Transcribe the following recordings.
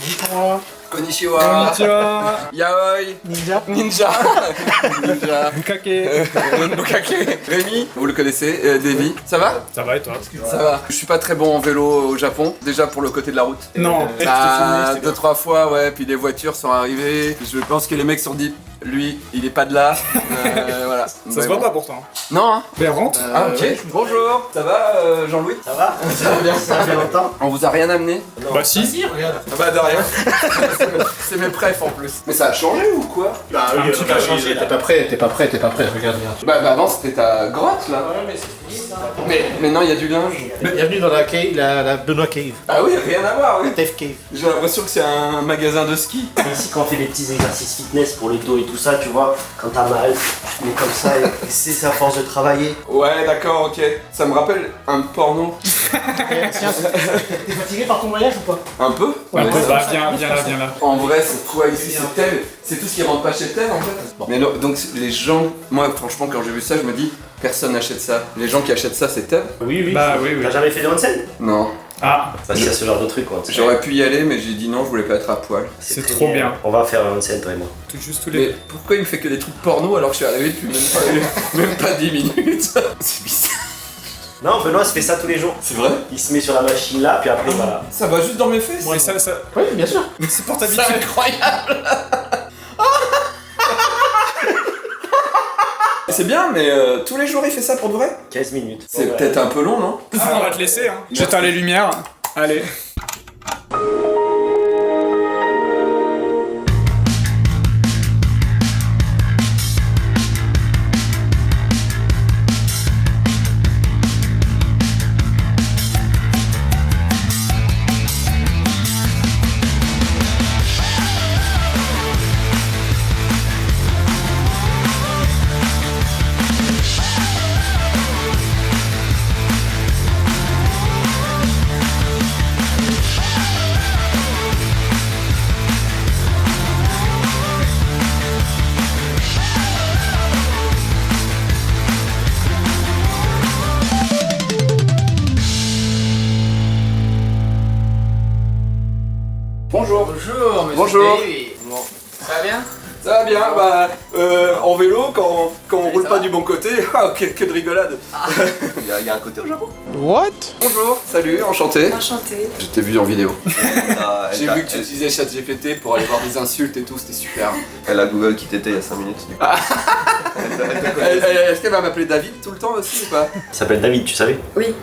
Konnichiwa. Konnichiwa. Yaoi. Ninja. Ninja. Ninja. Bukake. Bukake. Rémi, vous le connaissez. Davy, ça va? Ça va et toi? Ça va. Je suis pas très bon en vélo au Japon, déjà pour le côté de la route. Non. Bah, 2-3 fois, ouais, puis les voitures sont arrivées. Je pense que les mecs se sont dit, lui, il est pas de là. Voilà. Ça se voit pas pourtant. Non, hein? Mais rentre. Ah, ok. Bonjour. Ça va, Jean-Louis? Ça va? Ça va bien. Ça fait longtemps? On vous a rien amené? Bah si. Regarde. Ah bah de rien. C'est mes prefs en plus. Mais ça a changé ou quoi? Bah Un oui, petit peu changé, t'es pas prêt, regarde, regarde. Bah avant c'était ta grotte là. Ouais, mais c'est fini ça. Mais maintenant il y a du linge. Bienvenue dans la cave, la Benoît Cave. Ah oui, rien à voir, oui. Def Cave. J'ai l'impression que c'est un magasin de ski. Ici, quand on fait des petits exercices fitness pour le dos et tout ça, tu vois, quand t'as mal, tu te mets comme ça et c'est à force de travailler. Ouais, d'accord, ok. Ça me rappelle un porno. Tiens, t'es fatigué par ton voyage ou pas? Un peu? Bah, Ouais. viens là. En vrai, c'est quoi ici? C'est tel. C'est tout ce qui rentre pas chez tel en fait. Mais non, donc les gens, moi franchement, quand j'ai vu ça, je me dis, personne n'achète ça. Les gens qui achètent ça, c'est tel? Oui, oui. Bah oui. T'as jamais fait de onsen? Non. Ah, Parce qu'il y a ce genre de truc, quoi. J'aurais pu y aller, mais j'ai dit non, je voulais pas être à poil. c'est très trop bien. On va faire un onsen, toi et moi. Tout juste tous Mais les. pourquoi il me fait que des trucs porno alors que je suis arrivé depuis même pas 10 minutes? C'est bizarre. Non, Benoît se fait ça tous les jours. C'est vrai? Il se met sur la machine là, puis après, voilà. Ça va juste dans mes fesses? Ouais, ça. Oui, bien sûr. C'est pour C'est t'habituer. incroyable! C'est bien, mais tous les jours il fait ça pour de vrai? 15 minutes. C'est Bon, peut-être un peu long, non? On va te laisser, hein. J'éteins les lumières. Allez. Bonjour. Bonjour, monsieur Bonjour. Davy. Ça va bien? Ça va bien, bah, en vélo, quand on roule ça pas va du bon côté, ah, que de rigolade. Il y a un côté au Japon. What? Bonjour, salut, enchanté. Enchantée. Je t'ai vu en vidéo. Ah, J'ai vu que tu utilisais ChatGPT pour aller voir des insultes et tout, c'était super. Elle a Google qui t'était il y a 5 minutes. Du coup. Est-ce qu'elle va m'appeler David tout le temps aussi ou pas? Il s'appelle David, tu savais? Oui.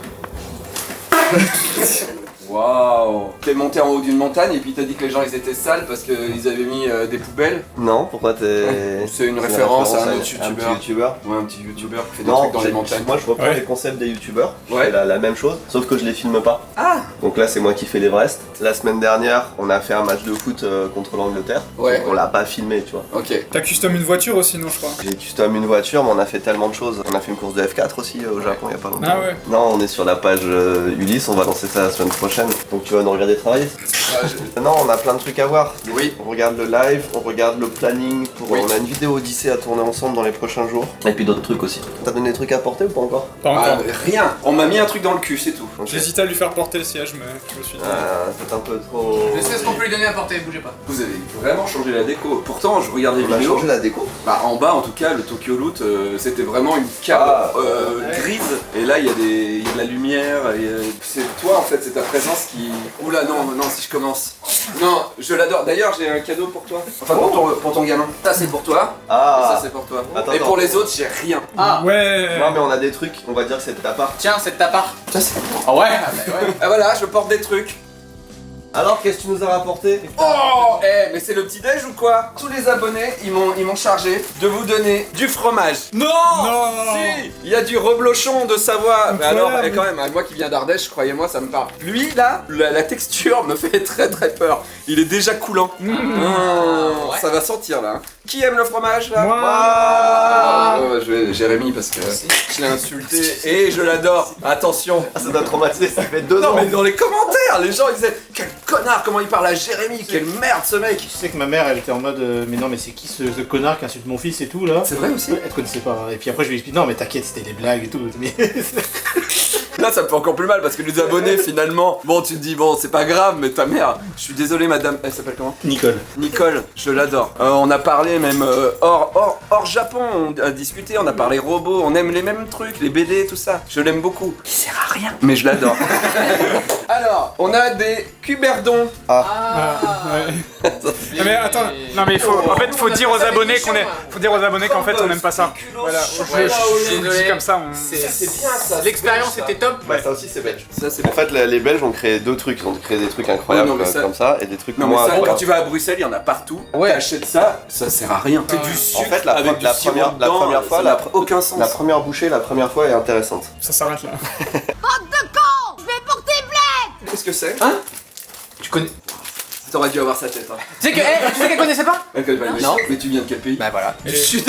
Waouh. T'es monté en haut d'une montagne et puis t'as dit que les gens ils étaient sales parce qu'ils avaient mis des poubelles. Non, pourquoi t'es. C'est une référence à un autre petit youtubeur. youtubeur. Ouais, un petit youtubeur qui fait des Non, trucs dans les montagnes. moi je reprends Ouais. les concepts des youtubeurs, je Ouais. fais la même chose, sauf que je les filme pas. Ah. Donc là c'est moi qui fais l'Everest. La semaine dernière on a fait un match de foot contre l'Angleterre, Ouais. donc on l'a pas filmé tu vois. Ok. T'as custom une voiture aussi, non, je crois. J'ai custom une voiture mais on a fait tellement de choses. On a fait une course de F4 aussi au Japon il y a pas longtemps. Ah ouais. Non on est sur la page Ulysse, on va lancer ça la semaine prochaine. Donc tu vas nous regarder travailler. Non on a plein de trucs à voir. Oui. On regarde le live, on regarde le planning pour. Oui. On a une vidéo Odyssée à tourner ensemble dans les prochains jours. Et puis d'autres trucs aussi. T'as donné des trucs à porter ou pas encore? Pas Ah, encore. rien. On m'a mis un truc dans le cul, c'est tout. Ok. J'hésitais à lui faire porter le siège, mais je me suis dit. C'est un peu trop. Je sais ce qu'on peut lui donner à porter, bougez pas. Vous avez vraiment changé la déco. Pourtant, je regarde les On a vidéos. changé la déco. Bah, en bas, en tout cas, le Tokyo Loot, c'était vraiment une cave Ah, grise. Et là, il y a de la lumière. C'est toi, en fait, c'est ta présence qui. Oula, non, si je commence. Non, je l'adore. D'ailleurs, j'ai un cadeau pour toi. Enfin, pour ton gamin. Ça, c'est pour toi. Et Ah. ça, c'est pour toi. Attends, et attends. pour les autres, j'ai rien. Ah, Ouais. Non mais on a des trucs, on va dire que c'est de ta part. tiens, c'est de ta part. Ça, c'est. Ah ouais? Ah bah ouais. Ah, voilà, je porte des trucs. Alors qu'est-ce que tu nous as rapporté? Oh, mais c'est le petit déj ou quoi? Tous les abonnés, ils m'ont chargé de vous donner du fromage. Non, Non. Si, il y a du reblochon de Savoie. Mais alors, Incroyable. quand même, moi qui viens d'Ardèche, croyez-moi, ça me parle. Lui là, la texture me fait très très peur. Il est déjà coulant. Ouais. Ça va sentir là. Hein. Qui aime le fromage là? Moi. Ah, Jérémy parce que je l'ai insulté et je l'adore. Attention. Ah, ça doit traumatiser, ça fait 2 Non ans. mais dans les commentaires, les gens ils disaient quel connard, comment il parle à Jérémy, quelle merde ce mec. Tu sais que ma mère elle était en mode mais non mais c'est qui ce connard qui insulte mon fils et tout là? C'est vrai aussi. Elle te connaissait pas. Et puis après je lui explique non mais t'inquiète c'était des blagues et tout. Mais Là, ça me fait encore plus mal parce que les abonnés, finalement, bon, tu te dis, bon, c'est pas grave, mais ta mère, je suis désolé, madame, elle s'appelle comment? Nicole. Nicole, je l'adore. On a parlé même hors Japon, on a discuté, on a parlé robots, on aime les mêmes trucs, les BD, tout ça. Je l'aime beaucoup. Il sert à rien, mais je l'adore. Alors, on a des cuberdons. Ouais. Non mais attends, non mais il faut, en fait, faut dire aux abonnés qu'on est, faut dire aux abonnés qu'en fait on aime pas ça. Voilà, je désolé. dis comme ça. C'est bien ça. L'expérience était top. Bah ça aussi c'est belge. Ça, c'est En fait les Belges ont créé deux trucs, ils ont créé des trucs incroyables Oui, non, mais ça- comme ça et des trucs Non mais moins ça, quand incroyables. tu vas à Bruxelles, il y en a partout. Ouais. T'achètes ça, ça sert à rien. C'est du sucre En fait la, avec du la sirop première, la dedans, première fois, ça n'a aucun sens. la première bouchée, la première fois est intéressante. Ça s'arrête là. Qu'est-ce que c'est? Hein? Tu connais. T'aurais dû avoir sa tête. Hein. Tu sais qu'elle connaissait pas? Elle connaît pas le Non. Mais tu viens de quel pays? Bah voilà. Du sud.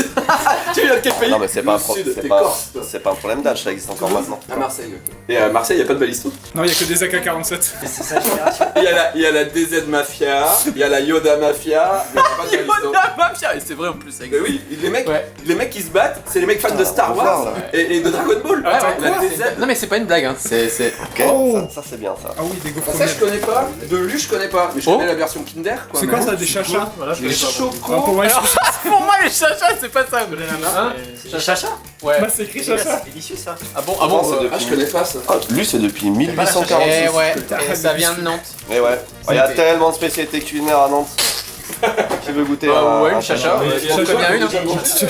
Tu viens de quel pays? Non mais c'est pas, Le un pro- sud, c'est t'es pas, corse, toi. c'est pas un problème d'âge, ça existe encore maintenant. À Marseille, ok. Et à Marseille, il n'y a pas de balisto. Non, il y a que des AK-47. C'est sa génération. Il y a la DZ Mafia, il y a la Yoda Mafia, mais il y a pas de balisto. Mafia, et c'est vrai en plus. Ça Mais oui, Ouais. les mecs qui se battent, c'est les mecs fans de Star on Wars voit, là. et de Dragon Ball. Ouais, ouais. La DZ. Non mais c'est pas une blague, hein. C'est. Ok, Oh. ça c'est bien ça. Ah oui, des gaufres. Ça, je connais pas. De Lu, je connais pas. Mais je Oh. connais la version Kinder, quoi. C'est quoi ça, des chachas? Voilà, je Les connais pas. Ah, pour moi, Pour moi les chachas c'est pas ça. Hein? C'est Chacha. Ouais. bah, c'est écrit chacha. C'est délicieux ça. Ah bon, Non, c'est Ah, depuis- je connais pas ça. Ah, lui c'est depuis 1846. Eh ouais. Et ça vient de Nantes. Mais ouais, il y a tellement de spécialités culinaires à Nantes. Qui veut goûter Ouais, un une chacha. Oui, Tu en veux bien une? Hein. Chacha.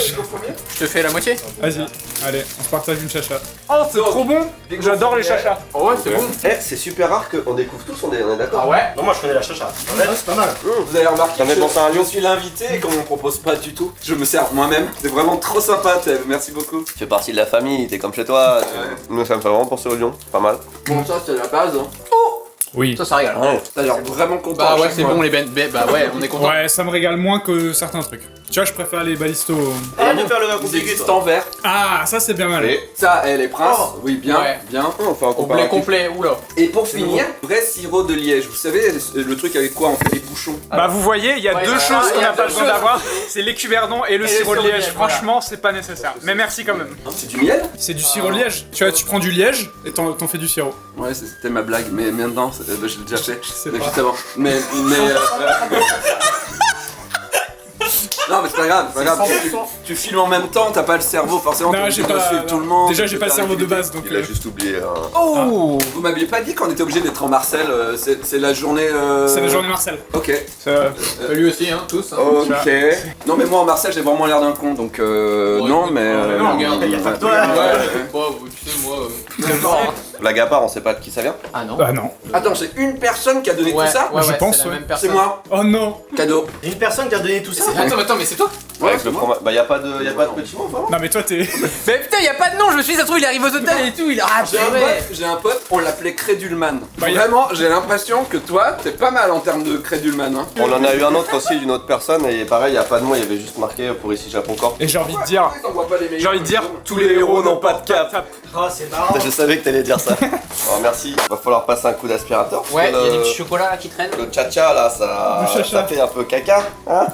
Je te fais la moitié. Vas-y, allez, on se partage une chacha. Oh, c'est trop bon. J'adore les chachas. Oh ouais, c'est bon. Eh, c'est super rare qu'on découvre tous, on est d'accord. Ah ouais. Non, moi je connais la Chacha. Ouais, c'est pas mal. Vous avez remarqué T'en as que pensé à un je lion suis l'invité et qu'on m'en propose pas du tout. Je me sers moi-même. C'est vraiment trop sympa, Tev. Merci beaucoup. Tu fais partie de la famille, t'es comme chez toi. Nous ça me fait vraiment penser au lion, pas mal. Bon, ça, c'est la base. Hein. Oui. Ça régale. Ouais. T'as l'air vraiment content. Bah à ouais, chaque c'est fois. bon les bah ouais, on est content. Ouais, ça me régale moins que certains trucs. Tu vois, je préfère les balistos. Arrête de faire le vin Ils compliqué, existent toi. en verre. Ah, ça c'est bien mal. Et Ça, les princes. Oui, bien, Ouais. bien. on fait un Au blé comparatif. complet, oula. Et pour finir, vrai sirop de liège. Vous savez, le truc avec quoi on fait des bouchons. Bah vous voyez, il y a Ouais, deux voilà, choses il qu'on y a n'a pas deux besoin choses. d'avoir, c'est l'écuberdon et le sirop de liège. voilà. Franchement, c'est pas nécessaire. Mais merci quand même. C'est du miel? C'est du sirop de liège. Tu vois, tu prends du liège et t'en fais du sirop. Ouais, c'était ma blague, mais maintenant, bah, je l'ai déjà fait. sais Mais pas. juste avant. Mais non, mais c'est pas grave, c'est pas grave. Tu filmes en même temps, t'as pas le cerveau forcément. Non, t'es j'ai obligé de pas. suivre tout le monde. Déjà, j'ai pas le cerveau de base, donc. Il a juste oublié un. Oh. Vous m'aviez pas dit qu'on était obligé d'être en Marcel. C'est la journée. C'est la journée Marcel. Ok. Lui aussi, hein, tous. Hein. Ok. Non, mais moi en Marcel, j'ai vraiment l'air d'un con, donc non, mais. non, regarde. Il y a pas que toi. Ouais. Bon, tu sais moi. Blague à part, on sait pas de qui ça vient. Ah non. Ah non. Attends, c'est une personne qui a donné Ouais, tout ça ouais, Je ouais, pense, c'est la ouais. même C'est personne. moi. Oh non. Cadeau. Il y a une personne qui a donné tout ça. Attends, mais c'est toi? Ouais, Avec c'est le moi. fromage. Bah, y a pas de petit mot, vraiment. Non mais toi t'es. Mais putain, y'a pas de nom, je me suis dit, ça se trouve, il arrive aux hôtels et tout, il a. Ah, J'ai un pote, on l'appelait Crédulman. Bah, Vraiment, j'ai l'impression que toi, t'es pas mal en termes de Crédulman. Hein. On en a eu un autre aussi d'une autre personne et pareil, y a pas de mot, il y avait juste marqué pour ici Japon Corp. Et j'ai envie de dire. J'ai envie de dire, tous les héros n'ont pas de cap. Oh, c'est marrant. Je savais que t'allais dire ça. Alors merci. Va falloir passer un coup d'aspirateur. parce Ouais, que il y a le- du petit chocolat là qui traîne. Le tcha-tcha là, ça, Le chacha. ça fait un peu caca, hein.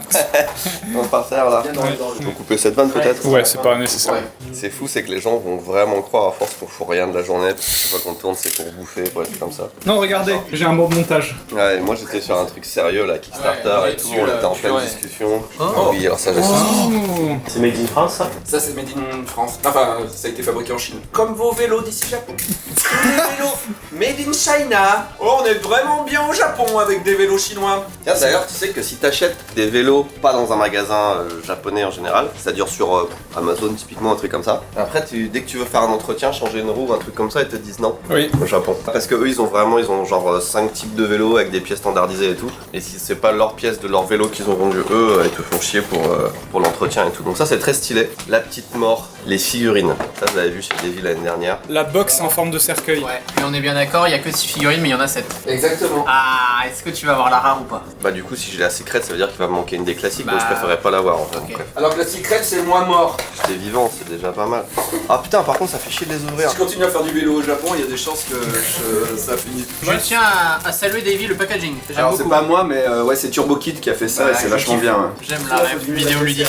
On va faire là. On peut couper cette vanne peut-être. Ouais, c'est pas nécessaire. C'est fou, c'est que les gens vont vraiment croire à force qu'on fout rien de la journée. Une fois qu'on tourne, c'est pour bouffer, pour des trucs comme ça. Non, regardez, j'ai un bon montage. Ouais, moi j'étais sur un truc sérieux là, Kickstarter Ouais, et tout, dessus, on là, était en tu pleine vois. discussion. Oh. Oui, alors ça je sais. Oh. C'est Made in France ça. Ça, c'est Made in France. Enfin, ça a été fabriqué en Chine. Comme vos vélos d'ici Japon. Des vélos Made in China. Oh, on est vraiment bien au Japon avec des vélos chinois. Tiens, d'ailleurs, tu sais que si t'achètes des vélos pas dans un magasin japonais en général, c'est-à-dire sur Amazon typiquement, un truc comme ça, après dès que tu veux faire un entretien, changer une roue, un truc comme ça, ils te disent non Oui. au Japon. Parce que eux, ils ont genre 5 types de vélos avec des pièces standardisées et tout. Et si c'est pas leur pièce de leur vélo qu'ils ont vendu eux, ils te font chier pour l'entretien et tout. Donc ça, c'est très stylé. La petite mort, les figurines. Ça, vous l'avez vu chez Davy l'année dernière. La box en forme de cercueil. Ouais, mais on est bien d'accord, il y a que 6 figurines, mais il y en a 7. Exactement. Ah, est-ce que tu vas avoir la rare ou pas? Bah du coup, si j'ai la secrète, ça veut dire qu'il va me manquer une des classiques, donc Bah, je préférerais pas l'avoir en fait. ok. Bref. Alors que la secrète, c'est moi mort. J'étais vivant, c'est déjà pas mal. Ah putain, par contre, ça fait chier de les ouvrir. Si je continue à faire du vélo au Japon, il y a des chances que ça finisse. Je tiens à saluer Davy le packaging. J'aime Alors, beaucoup. c'est pas moi, mais ouais, c'est Turbo Kid qui a fait ça Ouais, et c'est je vachement kiffe. bien. Ouais. J'aime la rêve vidéoludique.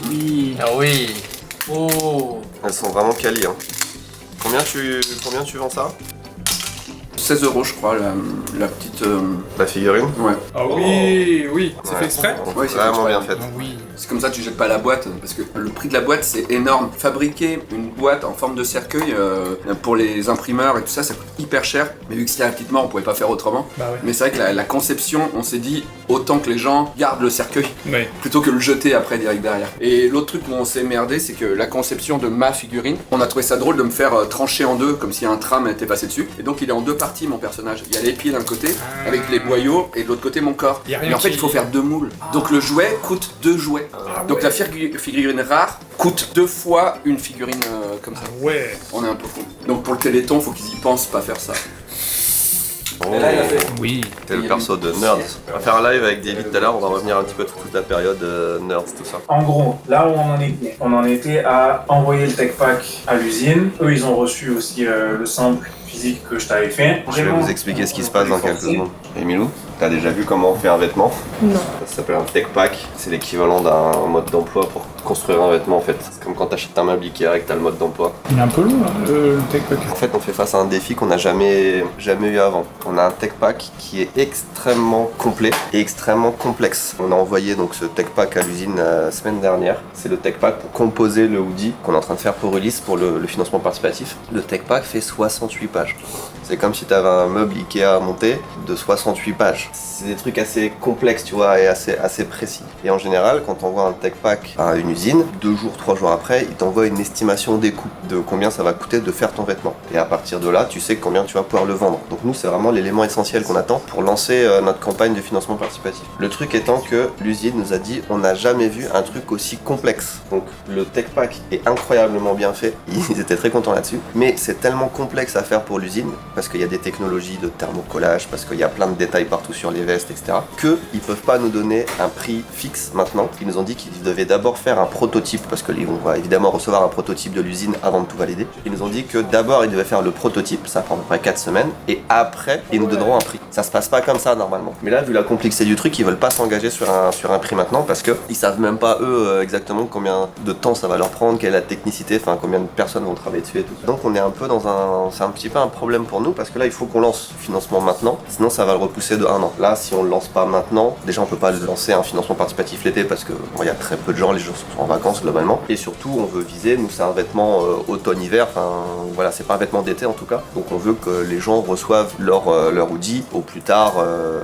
Oui. Ah oui. Oh. Elles sont vraiment quali, hein. Combien tu vends ça? 16 € je crois, la petite... La figurine? Ouais. Ah oui, c'est fait exprès. Ouais, c'est Vraiment fait bien exprès. fait. Ah oui. C'est comme ça que tu jettes pas la boîte, parce que le prix de la boîte c'est énorme. Fabriquer une boîte en forme de cercueil pour les imprimeurs et tout ça, ça coûte hyper cher. Mais vu que c'était gratuitement, on pouvait pas faire autrement. Bah ouais. Mais c'est vrai que la conception, on s'est dit autant que les gens gardent le cercueil Ouais. plutôt que le jeter après direct derrière. Et l'autre truc où on s'est merdé, c'est que la conception de ma figurine, on a trouvé ça drôle de me faire trancher en deux comme si un tram était passé dessus. Et donc il est en deux parties mon personnage. Il y a les pieds d'un côté avec les boyaux et de l'autre côté mon corps. Y a rien Mais en fait qui- il faut faire deux moules. Donc le jouet coûte deux jouets. Donc la figurine rare coûte 2 fois une figurine comme ça. Ouais. On est un peu con. Donc pour le Téléthon, faut qu'ils y pensent pas faire ça. Oh, Et là, il a fait. Oui. t'es le perso de Nerds. On va faire un live avec David tout à l'heure, on va revenir un petit peu sur toute la période Nerds, tout ça. En gros, là où on en était à envoyer le tech pack à l'usine. Eux, ils ont reçu aussi le sample physique que je t'avais fait. Je vais vous expliquer ce qui se passe dans quelques secondes. Emilou, t'as déjà vu comment on fait un vêtement? Non. Ça s'appelle un tech pack, c'est l'équivalent d'un mode d'emploi pour construire un vêtement en fait. C'est comme quand t'achètes un meuble Ikea et que t'as le mode d'emploi. Il est un peu long, hein, le tech pack. En fait, on fait face à un défi qu'on n'a jamais eu avant. On a un tech pack qui est extrêmement complet et extrêmement complexe. On a envoyé donc ce tech pack à l'usine la semaine dernière. C'est le tech pack pour composer le hoodie qu'on est en train de faire pour Ulysse pour le financement participatif. Le tech pack fait 68 pages. C'est comme si tu avais un meuble Ikea à monter de 68 pages. C'est des trucs assez complexes, tu vois, et assez précis. Et en général, quand on envoie un tech pack à une usine, 2 jours, 3 jours après, ils t'envoient une estimation des coûts, de combien ça va coûter de faire ton vêtement. Et à partir de là, tu sais combien tu vas pouvoir le vendre. Donc nous, c'est vraiment l'élément essentiel qu'on attend pour lancer notre campagne de financement participatif. Le truc étant que l'usine nous a dit, on n'a jamais vu un truc aussi complexe. Donc le tech pack est incroyablement bien fait, ils étaient très contents là-dessus. Mais c'est tellement complexe à faire pour l'usine, parce qu'il y a des technologies de thermocollage, parce qu'il y a plein de détails partout sur les vestes, etc., qu'ils peuvent pas nous donner un prix fixe maintenant. Ils nous ont dit qu'ils devaient d'abord faire un prototype, parce qu'ils vont évidemment recevoir un prototype de l'usine avant de tout valider. Ils nous ont dit que d'abord ils devaient faire le prototype, ça prend à peu près 4 semaines, et après ils nous donneront un prix. Ça se passe pas comme ça normalement. Mais là, vu la complexité du truc, ils veulent pas s'engager sur un prix maintenant, parce que ils savent même pas eux exactement combien de temps ça va leur prendre, quelle est la technicité, enfin combien de personnes vont travailler dessus et tout. Donc on est un peu c'est un petit peu un problème pour nous, parce que là il faut qu'on lance le financement maintenant, sinon ça va le repousser de 1 an. Là, si on le lance pas maintenant, déjà on peut pas lancer un financement participatif l'été parce que il y a très peu de gens, les gens sont en vacances globalement, et surtout on veut viser, nous c'est un vêtement automne-hiver, enfin voilà, c'est pas un vêtement d'été en tout cas, donc on veut que les gens reçoivent leur hoodie au plus tard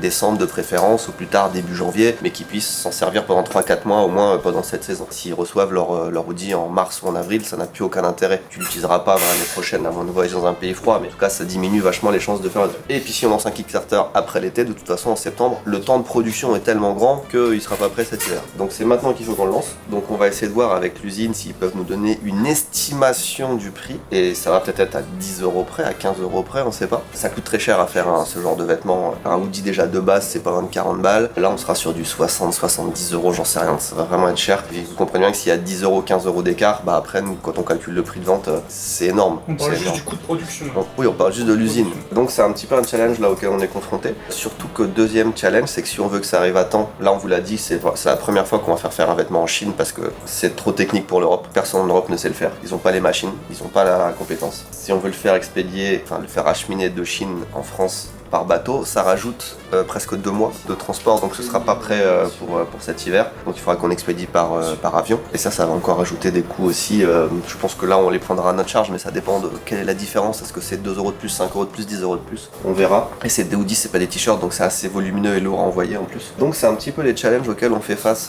décembre de préférence, au plus tard début janvier, mais qu'ils puissent s'en servir pendant 3-4 mois au moins pendant cette saison. S'ils reçoivent leur hoodie en mars ou en avril, ça n'a plus aucun intérêt. Tu l'utiliseras pas l'année prochaine à moins de voyager dans un pays froid, mais en tout cas ça diminue vachement les chances de faire. Et puis si on lance un Kickstarter après l'été, de toute façon en septembre, le temps de production est tellement grand qu'il sera pas prêt cet hiver. Donc c'est maintenant qu'il faut qu'on le lance. Donc on va essayer de voir avec l'usine s'ils peuvent nous donner une estimation du prix, et ça va peut-être être à 10 € près, à 15 € près, on sait pas. Ça coûte très cher à faire ce genre de vêtements. Un hoodie déjà de base c'est pas loin de 40 balles. Là on sera sur du 60-70 €, j'en sais rien, ça va vraiment être cher. Et vous comprenez bien que s'il y a 10 €, 15 € d'écart, bah après nous, quand on calcule le prix de vente, c'est énorme. On parle C'est juste énorme. du coût de production. Donc, oui, on parle juste de l'usine. Donc c'est un petit peu un challenge là auquel on est confronté. Surtout que deuxième challenge, c'est que si on veut que ça arrive à temps, là on vous l'a dit, c'est la première fois qu'on va faire un vêtement en Chine parce que c'est trop technique pour l'Europe. Personne en Europe ne sait le faire. Ils ont pas les machines, ils ont pas la compétence. Si on veut le faire expédier, enfin le faire acheminer de Chine en France par bateau, ça rajoute presque 2 mois de transport, donc ce sera pas prêt pour cet hiver. Donc il faudra qu'on expédie par avion, et ça va encore ajouter des coûts aussi. Je pense que là on les prendra à notre charge, mais ça dépend de quelle est la différence. Est-ce que c'est 2 € de plus, 5 € de plus, 10 € de plus, on verra. Et c'est des hoodies, c'est pas des t-shirts, donc c'est assez volumineux et lourd à envoyer en plus. Donc c'est un petit peu les challenges auxquels on fait face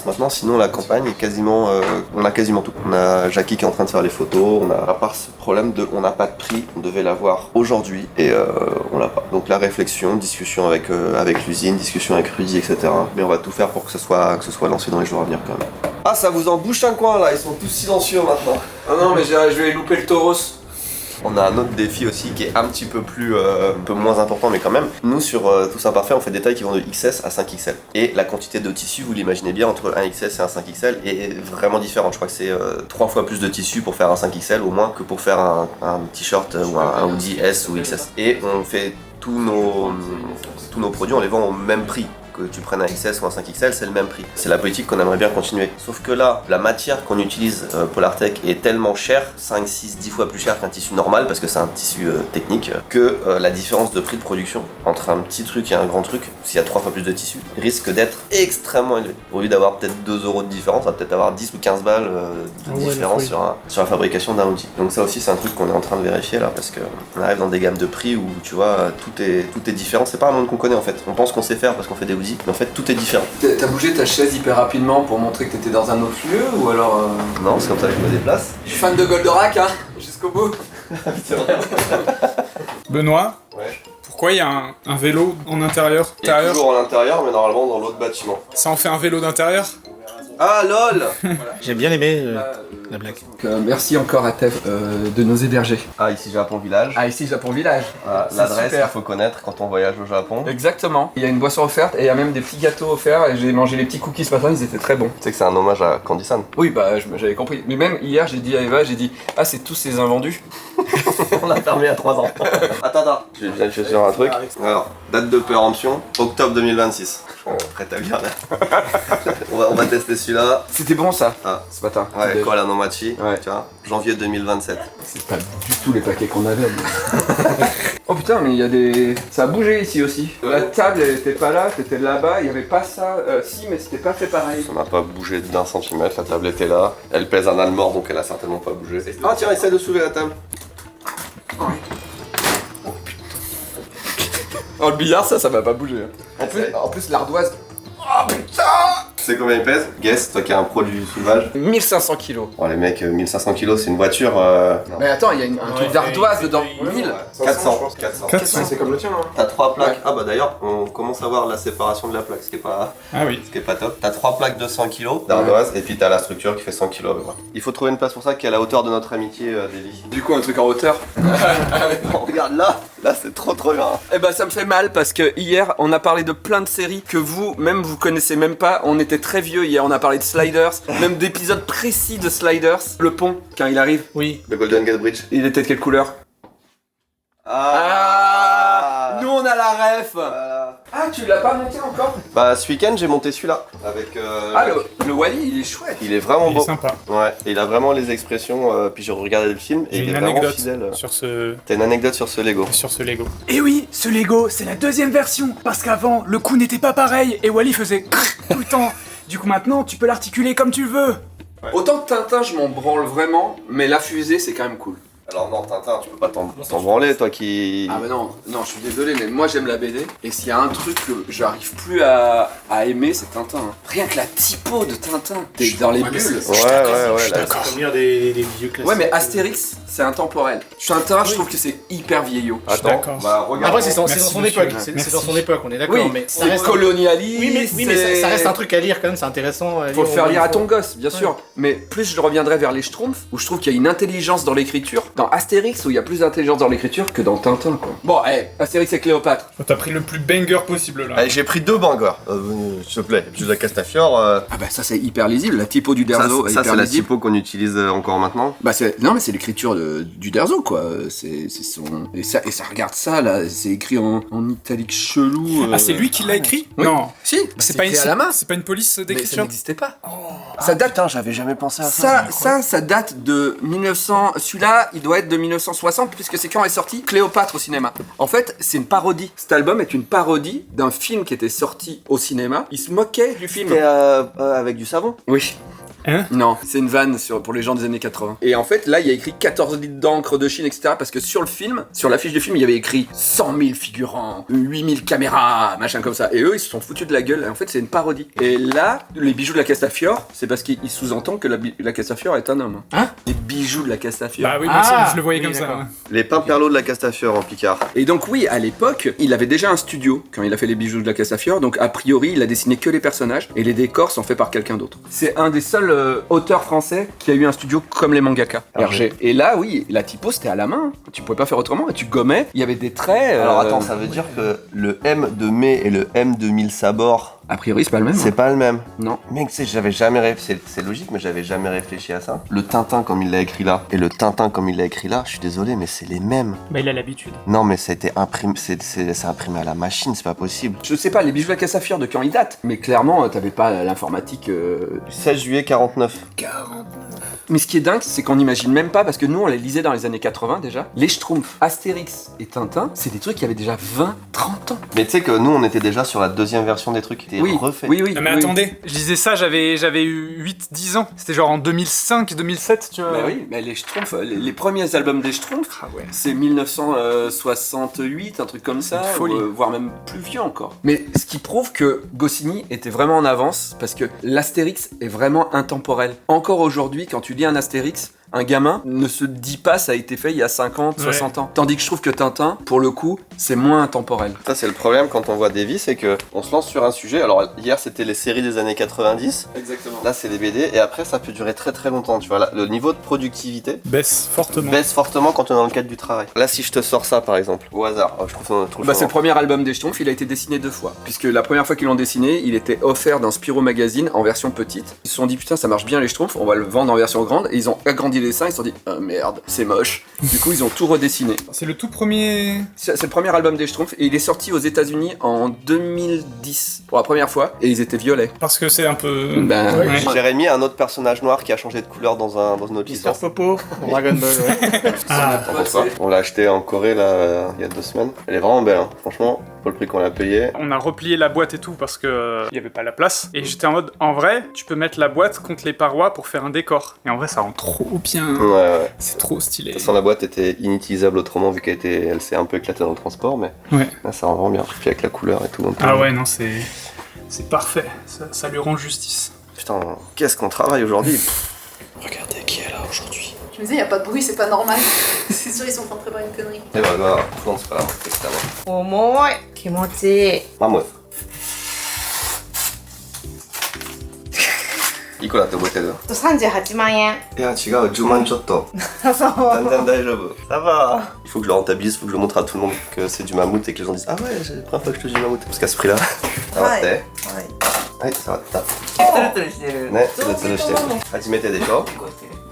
maintenant. Sinon la campagne est quasiment, on a quasiment tout. On a Jackie qui est en train de faire les photos, on a, à part ce problème on n'a pas de prix, on devait l'avoir aujourd'hui et on l'a pas. Donc la réflexion, discussion avec l'usine, discussion avec Rudy, etc. Mais on va tout faire pour que ce soit lancé dans les jours à venir quand même. Ah, ça vous en bouche un coin là, ils sont tous silencieux maintenant. Ah non, mais je vais louper le tauros. On a un autre défi aussi qui est un petit peu un peu moins important, mais quand même. Nous sur Tout ça parfait, on fait des tailles qui vont de XS à 5XL. Et la quantité de tissu, vous l'imaginez bien, entre un XS et un 5XL est vraiment différente. Je crois que c'est 3 fois plus de tissu pour faire un 5XL au moins que pour faire un t-shirt ou un hoodie S ou XS. Et on fait tous nos produits, on les vend au même prix. que tu prennes un XS ou un 5XL, c'est le même prix. C'est la politique qu'on aimerait bien continuer. Sauf que là, la matière qu'on utilise Polartec est tellement chère, 5, 6, 10 fois plus cher qu'un tissu normal, parce que c'est un tissu technique, que la différence de prix de production entre un petit truc et un grand truc, s'il y a 3 fois plus de tissu, risque d'être extrêmement élevé. Au lieu d'avoir peut-être 2 euros de différence, on va peut-être avoir 10 ou 15 balles de différence sur la fabrication d'un outil. Donc ça aussi c'est un truc qu'on est en train de vérifier là, parce qu'on arrive dans des gammes de prix où tu vois tout est différent. C'est pas un monde qu'on connaît en fait. On pense qu'on sait faire parce qu'on fait des outils, mais en fait tout est différent. T'as bougé ta chaise hyper rapidement pour montrer que t'étais dans un autre lieu ou alors Non, c'est comme ça que je me déplace. Je suis fan de Goldorak, hein, jusqu'au bout. C'est vrai. Benoît, Ouais. pourquoi il y a un vélo en intérieur? Il est toujours à l'intérieur, mais normalement dans l'autre bâtiment. Ça en fait un vélo d'intérieur? Ah lol. J'ai bien aimé la blague. Merci encore à Tev de nous héberger. Ah, ici Japon Village. Ah, ici Japon Village. Ah, C'est l'adresse super. qu'il faut connaître quand on voyage au Japon. Exactement. Il y a une boisson offerte et il y a même des petits gâteaux offerts et j'ai mangé les petits cookies ce matin, ils étaient très bons. Tu sais que c'est un hommage à Candy-san. Oui, bah j'avais compris. Mais même hier, j'ai dit à Eva, ah c'est tous ces invendus. On a fermé à 3 ans. Attends. Je viens de chercher un truc. Alors, date de péremption, octobre 2026. Prêt à bien là. on va tester celui-là. C'était bon ça, Ah. ce matin. Ouais, quoi la Nomachi. Ouais. Tu vois, janvier 2027. C'est pas du tout les paquets qu'on avait. Oh putain, mais il y a des... Ça a bougé ici aussi. La table, elle était pas là, c'était là-bas, il y avait pas ça. Si, mais c'était pas fait pareil. Ça n'a pas bougé d'1 centimètre, la table était là. Elle pèse un almor, donc elle a certainement pas bougé. Ah tiens, essaie de soulever la table. Oh le billard, ça va pas bouger. En plus l'ardoise... Oh putain! Tu sais combien il pèse? Guess, toi qui es un pro du soulevage. 1500 kilos. Oh les mecs, 1500 kilos, c'est une voiture... Non. Mais attends, il y a un truc d'ardoise dedans. 1000. 400. C'est comme le tien, hein. T'as 3 plaques. Ah bah d'ailleurs, on commence à voir la séparation de la plaque, ce qui est pas top. T'as 3 plaques de 100 kg d'ardoise et puis t'as la structure qui fait 100 kg. Il faut trouver une place pour ça qui est à la hauteur de notre amitié, Davy. Du coup, un truc en hauteur. Regarde là c'est trop grand. Eh ben ça me fait mal parce que hier on a parlé de plein de séries que vous connaissez même pas. On était très vieux hier, on a parlé de Sliders, même d'épisodes précis de Sliders. Le pont, quand il arrive, Oui. Le Golden Gate Bridge. il était de quelle couleur? Ah, nous on a la ref. Ah, tu l'as pas monté encore? Bah ce week-end j'ai monté celui-là avec. Ah, le Wally il est chouette. Il est vraiment Il est beau. sympa. Ouais, et il a vraiment les expressions. Puis j'ai regardé le film et J'ai il est une vraiment anecdote fidèle. sur ce T'as une anecdote sur ce Lego. Lego. Et oui, ce Lego, c'est la deuxième version, parce qu'avant, le coup n'était pas pareil, et Wally faisait tout le temps. Du coup maintenant, tu peux l'articuler comme tu veux. Autant que Tintin je m'en branle vraiment, mais la fusée c'est quand même cool. Alors non, Tintin, tu peux pas t'en branler, toi qui... Ah bah non, je suis désolé, mais moi j'aime la BD, et s'il y a un truc que j'arrive plus à aimer, c'est Tintin. Hein. Rien que la typo de Tintin, t'es dans les bulles. Ouais, là, D'accord. Comme lire des vieux classiques. Ouais, mais Astérix, c'est intemporel. Tintin, je trouve que c'est hyper vieillot. Attends, D'accord. bah regarde. Après, c'est dans Merci, son monsieur. époque. C'est Merci. dans son époque, on est d'accord. Oui, Mais ça c'est reste. colonialiste. Oui, mais ça reste un truc à lire quand même, c'est intéressant. Faut le faire lire à ton gosse, bien sûr. Mais plus je reviendrai vers les Schtroumpfs, où je trouve qu'il y a une intelligence dans l'écriture. Dans Astérix, où il y a plus d'intelligence dans l'écriture que dans Tintin, quoi. Bon, Astérix et Cléopâtre. T'as pris le plus banger possible là. Allez, j'ai pris 2 bangers, s'il te plaît. Puis de la Castafiore. Ah bah ça c'est hyper lisible, la typo du Derzo est Ça hyper c'est la lisible. typo qu'on utilise encore maintenant. Bah non mais c'est l'écriture du Derzo quoi, c'est son... Et ça regarde ça là, c'est écrit en italique chelou. Ah, c'est lui qui l'a écrit? Oui. Non. Si, C'est pas, écrit à la main. c'est pas une police Mais ça d'écriture? n'existait pas. Ça date... Putain, j'avais jamais pensé à ça. Ça date de 1900... Celui-là, il doit être de 1960 puisque c'est quand est sorti Cléopâtre au cinéma. En fait, c'est une parodie. Cet album est une parodie d'un film qui était sorti au cinéma. Il se moquait du film. C'était avec du savon. Oui. Hein? Non, c'est une vanne pour les gens des années 80. Et en fait, là, il y a écrit 14 litres d'encre de Chine, etc. Parce que sur le film, sur l'affiche du film, il y avait écrit 100 000 figurants, 8 000 caméras, machin comme ça. Et eux, ils se sont foutus de la gueule. Et en fait, c'est une parodie. Et là, les bijoux de la Castafiore, c'est parce qu'il sous-entend que la Castafiore est un homme. Hein? Les bijoux de la Castafiore. Bah oui, moi Ah, je le voyais oui, comme ça. d'accord. Ouais. Les Pimperlos de la Castafiore en Picard. Et donc oui, à l'époque, il avait déjà un studio quand il a fait les bijoux de la Castafiore. Donc a priori, il a dessiné que les personnages et les décors sont faits par quelqu'un d'autre. C'est un des seuls auteurs français qui a eu un studio comme les mangaka. Hergé. Et là, oui, la typo c'était à la main. Tu pouvais pas faire autrement. Et tu gommais. Il y avait des traits. Alors attends, ça veut dire que le M de mai et le M de 1000 sabords A priori, c'est pas le même. C'est pas le même. Non. Mec, tu sais, j'avais jamais c'est logique, mais j'avais jamais réfléchi à ça. Le Tintin comme il l'a écrit là et le Tintin comme il l'a écrit là, je suis désolé, mais c'est les mêmes. Bah, il a l'habitude. Non, mais ça a été imprimé, c'est imprimé à la machine, c'est pas possible. Je sais pas, les bijoux à Cassafir de quand ils datent. Mais clairement, t'avais pas l'informatique. 16 juillet 49. Mais ce qui est dingue, c'est qu'on n'imagine même pas, parce que nous, on les lisait dans les années 80 déjà. Les Schtroumpfs, Astérix et Tintin, c'est des trucs qui avaient déjà 20, 30 ans. Mais tu sais que nous, on était déjà sur la deuxième version des trucs qui étaient Oui, refaits. oui, oui. Non, mais oui. attendez, je lisais ça, j'avais eu 8-10 ans. C'était genre en 2005, 2007, tu vois. Bah oui, mais les Schtroumpfs, les premiers albums des Schtroumpfs, Ah ouais. c'est 1968, un truc comme ça, Une folie. voire même plus vieux encore. Mais ce qui prouve que Goscinny était vraiment en avance, parce que l'Astérix est vraiment intemporel. Encore aujourd'hui, quand tu lis un Astérix, un gamin ne se dit pas ça a été fait il y a 50, 60 ans. Tandis que je trouve que Tintin, pour le coup, c'est moins intemporel. Ça, c'est le problème quand on voit Davy, c'est que on se lance sur un sujet. Alors, hier, c'était les séries des années 90. Exactement. Là, c'est les BD. Et après, ça peut durer très très longtemps. Tu vois, là, le niveau de productivité Baisse fortement. baisse fortement quand on est dans le cadre du travail. Là, si je te sors ça, par exemple, au hasard, je trouve ça trop Bah, c'est le charmant. premier album des Schtroumpfs, il a été dessiné 2 fois. Puisque la première fois qu'ils l'ont dessiné, il était offert dans Spirou Magazine en version petite. Ils se sont dit putain, ça marche bien les Schtroumpfs, on va le vendre en version grande. Et ils ont agrandi les seins, ils se sont dit ah merde, c'est moche. Du coup, ils ont tout redessiné. C'est le tout premier. C'est le premier album des Schtroumpfs et il est sorti aux États-Unis en 2010 pour la première fois et ils étaient violets. Parce que c'est un peu. Ben, Ouais. Jérémy, un autre personnage noir qui a changé de couleur dans une autre Mister licence. Popo, Dragon Ball, ouais. Ah, T'en penses quoi On l'a acheté en Corée là il y a 2 semaines. Elle est vraiment belle, hein. Franchement, pour le prix qu'on l'a payé. on a replié la boîte et tout parce que il y avait pas la place. Et j'étais en mode, en vrai, tu peux mettre la boîte contre les parois pour faire un décor. Et en vrai, ça rend trop bien. Ouais. C'est trop stylé. De toute façon, la boîte était inutilisable autrement vu elle s'est un peu éclatée dans le transport, mais Ouais. là, ça rend vraiment bien. Puis avec la couleur et tout. Ah ouais, non, c'est parfait. Ça lui rend justice. Putain, qu'est-ce qu'on travaille aujourd'hui. Regardez qui est là aujourd'hui. Je me disais, y a pas de bruit, c'est pas normal. C'est sûr, ils sont en train de préparer une connerie. Et voilà, non, c'est pas grave, extrêmement. 重い気持ちいい Mamouf. いくらって覚えてる38万円いや違う、10万ちょっと。そう全然大丈夫。Ça va. Il faut que je le rentabilise, il faut que je le montre à tout le monde que c'est du mammouth et que les gens disent ah ouais, c'est la première fois que je touche du mammouth. Parce qu'à ce prix-là, ça vaって。はい、ça vaった。トゥルトゥルしてるね、ツルツルしてる。初めてでしょ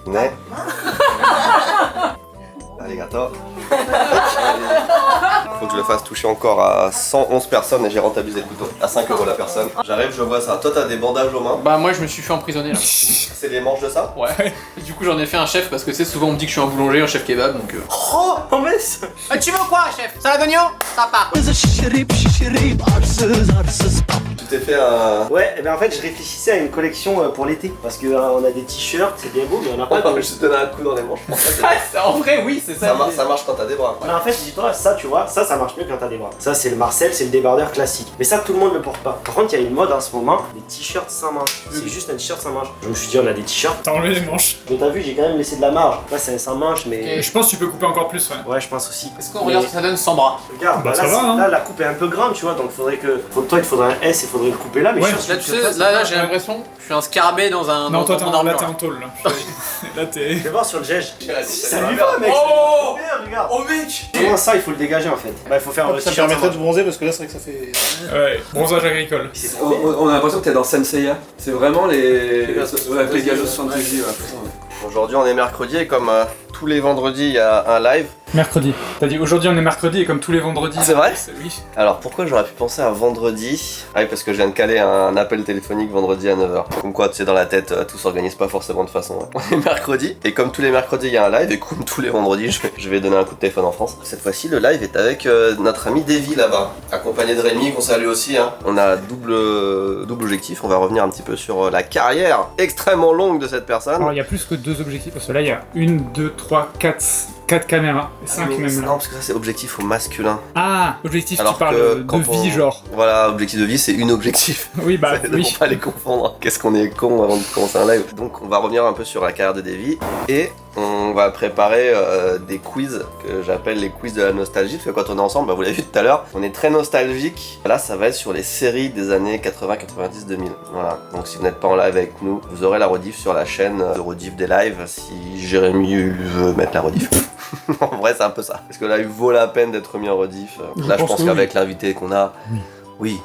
ね。ありがとう。Faut que je le fasse toucher encore à 111 personnes et j'ai rentabilisé le couteau. À 5 € la personne. J'arrive, je vois ça. Toi, t'as des bandages aux mains. Bah moi je me suis fait emprisonner là. C'est les manches de ça? Ouais. Et du coup j'en ai fait un chef parce que c'est souvent on me dit que je suis un boulanger, un chef kebab donc. Oh, mais Ah, tu veux quoi chef? Salade d'oignon? Ça part. tu t'es fait un... Ouais, et ben en fait, je réfléchissais à une collection pour l'été. Parce que on a des t-shirts, c'est bien beau, mais on a pas de. Je te donne un coup dans les manches. En fait, En vrai oui c'est ça. ça marche quand t'as des bras. Mais en fait, dis-toi, ça, tu vois, ça marche mieux quand t'as des bras. Ça, c'est le Marcel, c'est le débardeur classique. Mais ça, tout le monde le porte pas. Par contre, il y a une mode en ce moment, des t-shirts sans manches. C'est juste un t-shirt sans manches. Je me suis dit, on a des t-shirts. T'as enlevé les manches. Mais t'as vu, j'ai quand même laissé de la marge. Là, c'est un sans manches, mais. Et Je pense que tu peux couper encore plus, ouais. Ouais, je pense aussi. Est-ce qu'on regarde ce que ça donne sans bras? Regarde, Bah, là, ça va, hein. là, la coupe est un peu grande, tu vois, donc faudrait que. Toi, il te faudrait un S, il faudrait le couper là, mais Ouais. je suis sûr Là que tu tu sais, là j'ai l'impression que je suis un scarabée dans un. Non, toi, dans t'es mon en, là, armure. t'es en tôle, là. Là, t'es. Je vais voir sur le gège. Ça Ça lui va, mec. Oh Regarde, regarde. Oh mec! Comment ça, il faut le dégager en fait. Bah, il faut faire un Ça t-shirt permettrait sans de bronzer parce que là, c'est vrai que ça fait. Ouais, bronzage agricole. manches. On a l'impression que t'es dans Senseiya. C'est vraiment les. Pegasus. Ouais, Pegasus Fantasy, ouais, putain, ouais. Aujourd'hui, on est mercredi et comme tous les vendredis, il y a un live. Mercredi. T'as dit aujourd'hui on est mercredi et comme tous les vendredis. C'est vrai? Oui. Alors pourquoi j'aurais pu penser à vendredi? Ah oui, parce que je viens de caler un appel téléphonique vendredi à 9h. Comme quoi, tu sais, dans la tête, tout s'organise pas forcément de façon. On est mercredi, et comme tous les mercredis, il y a un live, et comme tous les vendredis, je vais donner un coup de téléphone en France. Cette fois-ci, le live est avec notre ami Davy là-bas, accompagné de Rémi, qu'on salue aussi. Hein. On a double objectif, on va revenir un petit peu sur la carrière extrêmement longue de cette personne. Alors il y a plus que 2 objectifs parce que là il y a 1, 2, 3, 4 caméras. Et 5 Mais même là. non, parce que ça, c'est objectif au masquin. Ah, objectif, Alors tu parles que de quand vie, on- genre. Voilà, objectif de vie, c'est une objectif. Oui, bah Ne oui. faut pas les confondre. Qu'est-ce qu'on est con avant de commencer un live. Donc on va revenir un peu sur la carrière de Davy et on va préparer des quiz que j'appelle les quiz de la nostalgie. Parce que quand on est ensemble, bah, vous l'avez vu tout à l'heure, on est très nostalgique. Là, ça va être sur les séries des années 80, 90, 2000. Voilà. Donc si vous n'êtes pas en live avec nous, vous aurez la rediff sur la chaîne de rediff des lives si Jérémy veut mettre la rediff. En vrai, c'est un peu ça. Parce que là, il vaut la peine d'être mis en rediff. Là, je pense que qu'avec l'invité qu'on a, oui.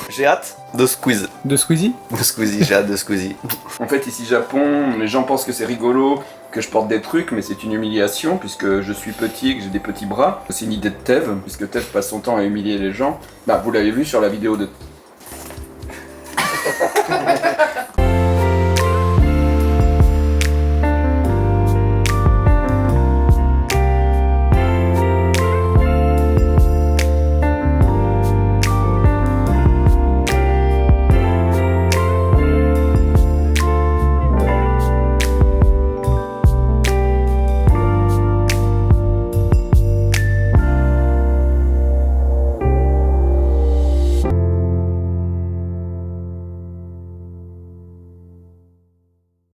J'ai hâte de Squeeze. De Squeezie? De Squeezie, j'ai hâte de Squeezie. En fait, ici Japon, les gens pensent que c'est rigolo, que je porte des trucs, mais c'est une humiliation puisque je suis petit et que j'ai des petits bras. C'est une idée de Tev, puisque Tev passe son temps à humilier les gens. Bah, vous l'avez vu sur la vidéo de...